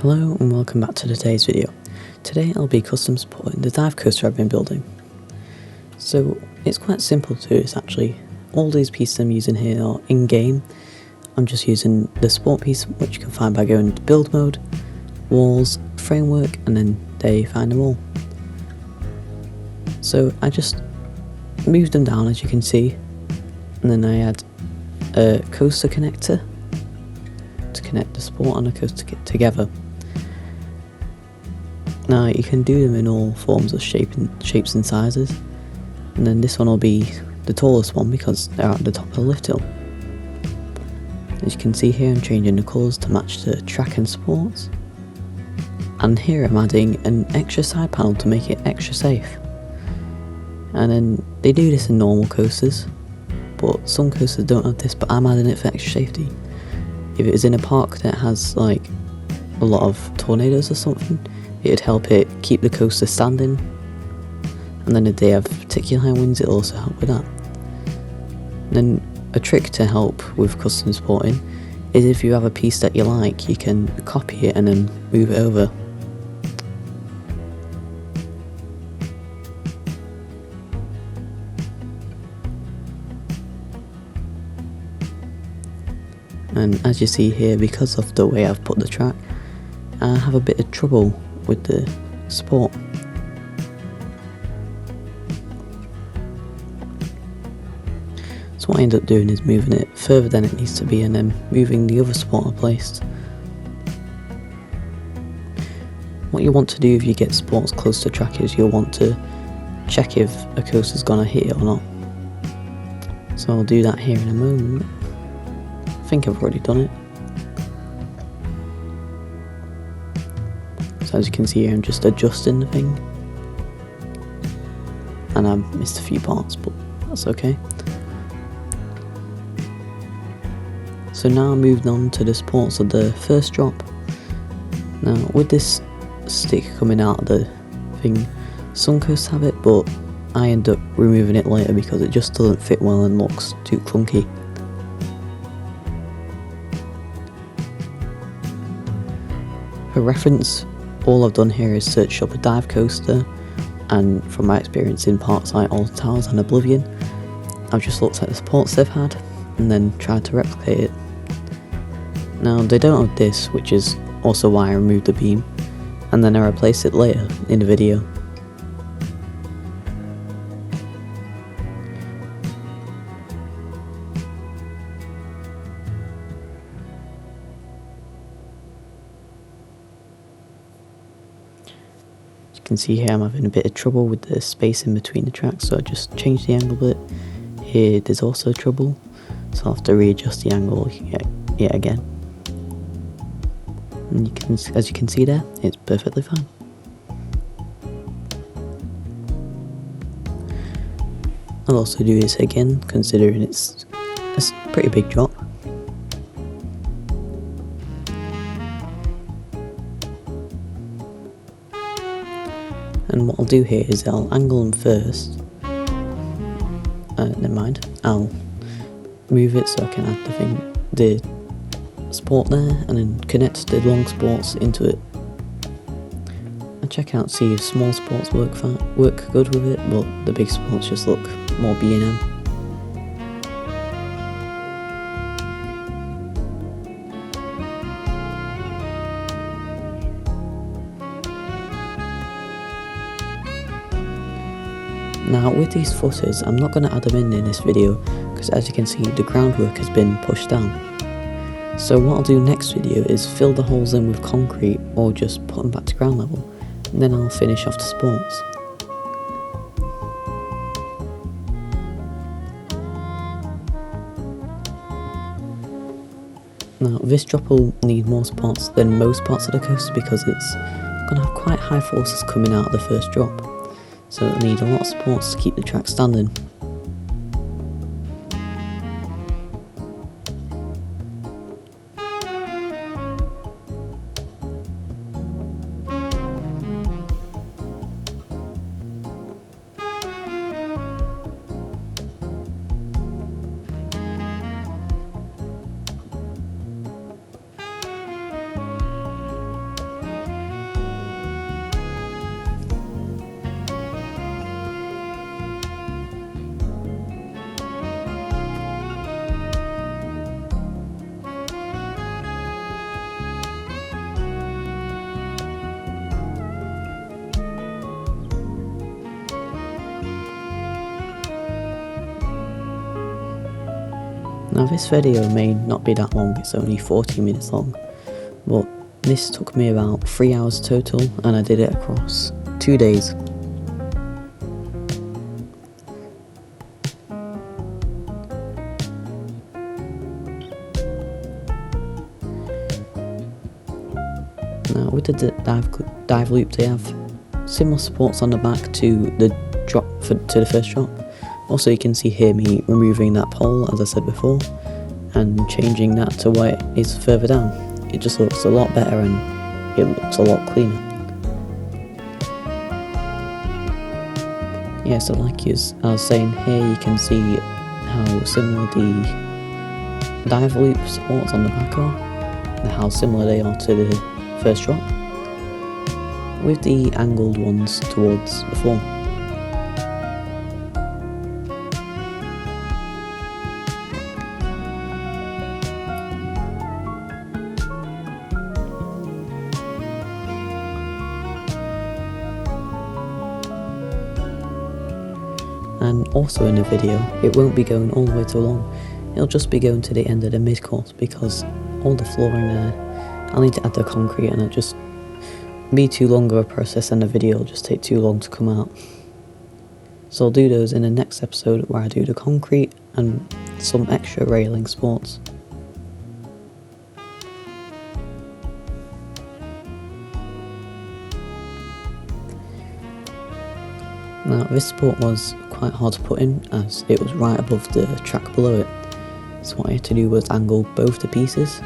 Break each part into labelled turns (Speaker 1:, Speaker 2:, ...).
Speaker 1: Hello and welcome back to today's video. Today I'll be custom supporting the dive coaster I've been building. So it's quite simple to do this actually. All these pieces I'm using here are in-game. I'm just using the support piece, which you can find by going to build mode, walls, framework, and then there you find them all. So I just moved them down, as you can see, and then I add a coaster connector to connect the support and the coaster together. Now you can do them in all forms of shapes and sizes, and then this one will be the tallest one because they're at the top of the lift hill. As you can see here, I'm changing the colours to match the track and supports, and here I'm adding an extra side panel to make it extra safe. And then they do this in normal coasters, but some coasters don't have this, but I'm adding it for extra safety. If it was in a park that has like a lot of tornadoes or something, it'd help it keep the coaster standing, and then if they have particularly high winds, it'll also help with that. And then a trick to help with custom supporting is if you have a piece that you like, you can copy it and then move it over. And as you see here, because of the way I've put the track, I have a bit of trouble with the support. So what I end up doing is moving it further than it needs to be and then moving the other support I placed. What you want to do if you get supports close to track is you'll want to check if a coaster's gonna hit it or not. So I'll do that here in a moment. I think I've already done it. So as you can see here, I'm just adjusting the thing, and I've missed a few parts, but that's okay. So now I'm moving on to the supports of the first drop. Now with this stick coming out of the thing, some coasters have it, but I end up removing it later because it just doesn't fit well and looks too clunky. For reference, all I've done here is search up a dive coaster, and from my experience in parks like Alton Towers and Oblivion, I've just looked at the supports they've had and then tried to replicate it. Now they don't have this, which is also why I removed the beam, and then I replaced it later in the video. You can see here I'm having a bit of trouble with the space in between the tracks, so I just changed the angle a bit. Here there's also trouble, so I'll have to readjust the angle yet again. And as you can see there, it's perfectly fine. I'll also do this again, considering it's a pretty big drop. And what I'll do here is I'll angle them first. Never mind. I'll move it so I can add the support there, and then connect the long supports into it. And check out, see if small supports work good with it, but the big supports just look more B&M. Now with these footers, I'm not going to add them in this video because as you can see the groundwork has been pushed down. So what I'll do next video is fill the holes in with concrete or just put them back to ground level, and then I'll finish off the supports. Now this drop will need more supports than most parts of the coaster because it's going to have quite high forces coming out of the first drop. So it'll need a lot of supports to keep the track standing. Now this video may not be that long, it's only 40 minutes long, but this took me about 3 hours total and I did it across 2 days. Now with the dive loop, they have similar supports on the back to the first drop. Also you can see here me removing that pole as I said before and changing that to where it is further down. It just looks a lot better and it looks a lot cleaner. Yeah, so like I was saying, here you can see how similar the dive loop supports on the back are and how similar they are to the first drop, with the angled ones towards the floor. And also in the video, it won't be going all the way too long, it'll just be going to the end of the mid-course because all the flooring there, I'll need to add the concrete and it'll just be too long of a process and the video will just take too long to come out. So I'll do those in the next episode where I do the concrete and some extra railing sports. Now this support was quite hard to put in as it was right above the track below it, so what I had to do was angle both the pieces.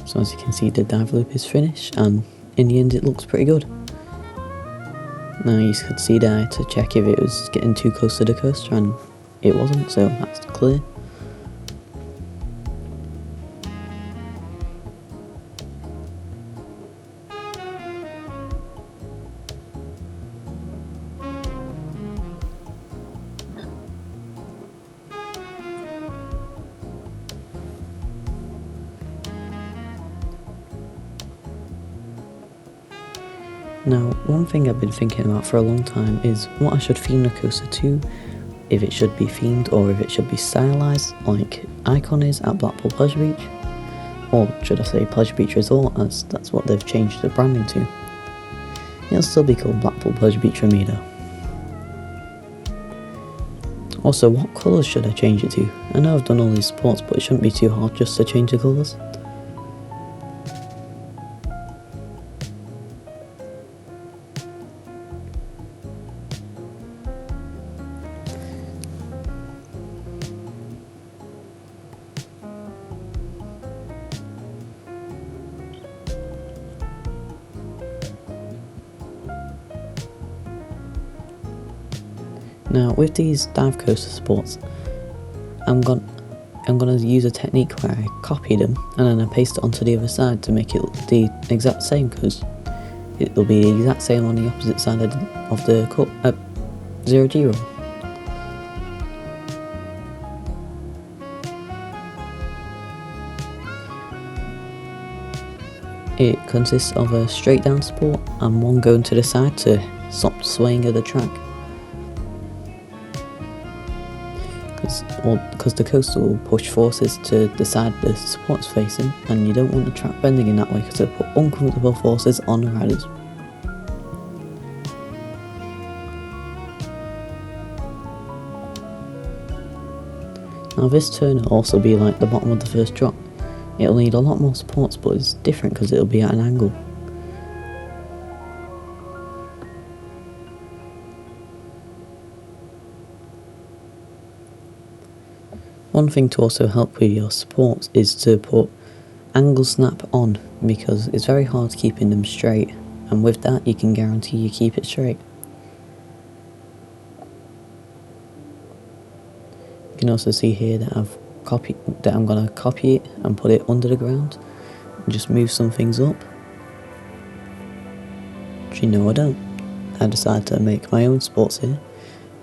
Speaker 1: So as you can see, the dive loop is finished and in the end it looks pretty good. Now you could see there to check if it was getting too close to the coaster and it wasn't, so that's clear. Now, one thing I've been thinking about for a long time is what I should theme the coaster to, if it should be themed or if it should be stylised like Icon is at Blackpool Pleasure Beach, or should I say Pleasure Beach Resort, as that's what they've changed the branding to. It'll still be called Blackpool Pleasure Beach for me though. Also, what colours should I change it to? I know I've done all these sports, but it shouldn't be too hard just to change the colours. Now with these dive coaster supports, I'm gonna use a technique where I copy them and then I paste it onto the other side to make it the exact same, because it'll be the exact same on the opposite side of the 0G roll. It consists of a straight down support and one going to the side to stop the swaying of the track. Because the coaster will push forces to the side the support's facing, and you don't want the track bending in that way because it'll put uncomfortable forces on the riders. Now this turn will also be like the bottom of the first drop. It'll need a lot more supports, but it's different because it'll be at an angle. One thing to also help with your supports is to put angle snap on, because it's very hard keeping them straight, and with that you can guarantee you keep it straight. You can also see here that I'm going to copy it and put it under the ground and just move some things up. Actually no, I don't. I decided to make my own sports here,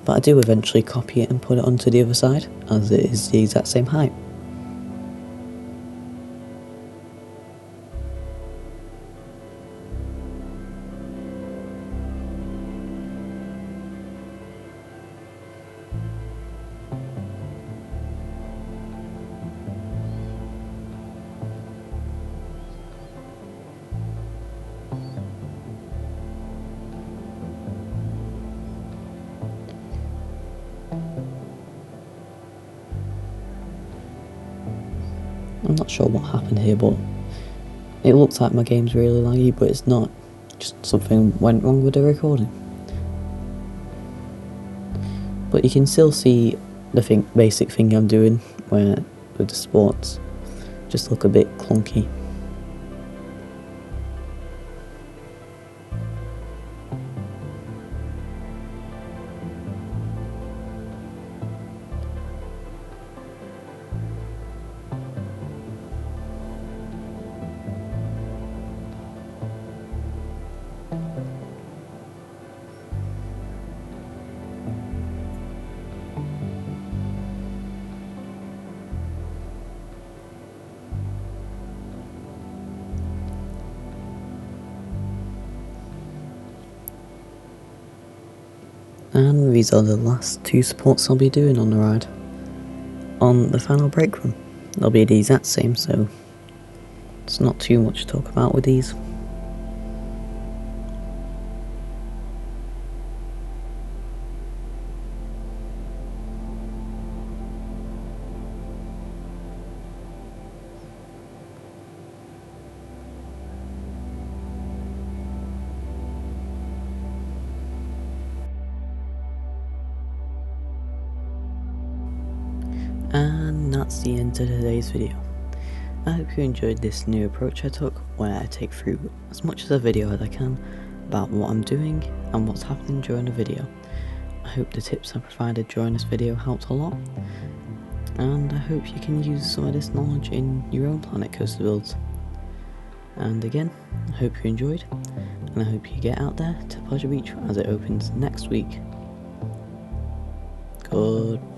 Speaker 1: but I do eventually copy it and put it onto the other side, as it is the exact same height. I'm not sure what happened here, but it looks like my game's really laggy, but it's not. Just something went wrong with the recording. But you can still see the basic thing I'm doing, where with the sports just look a bit clunky. And these are the last two sports I'll be doing on the ride. On the final break run, they'll be the exact same, so it's not too much to talk about with these. And that's the end of today's video. I hope you enjoyed this new approach I took, where I take through as much of the video as I can about what I'm doing and what's happening during the video. I hope the tips I provided during this video helped a lot, and I hope you can use some of this knowledge in your own Planet Coaster builds. And again, I hope you enjoyed, and I hope you get out there to Pleasure Beach as it opens next week. Goodbye.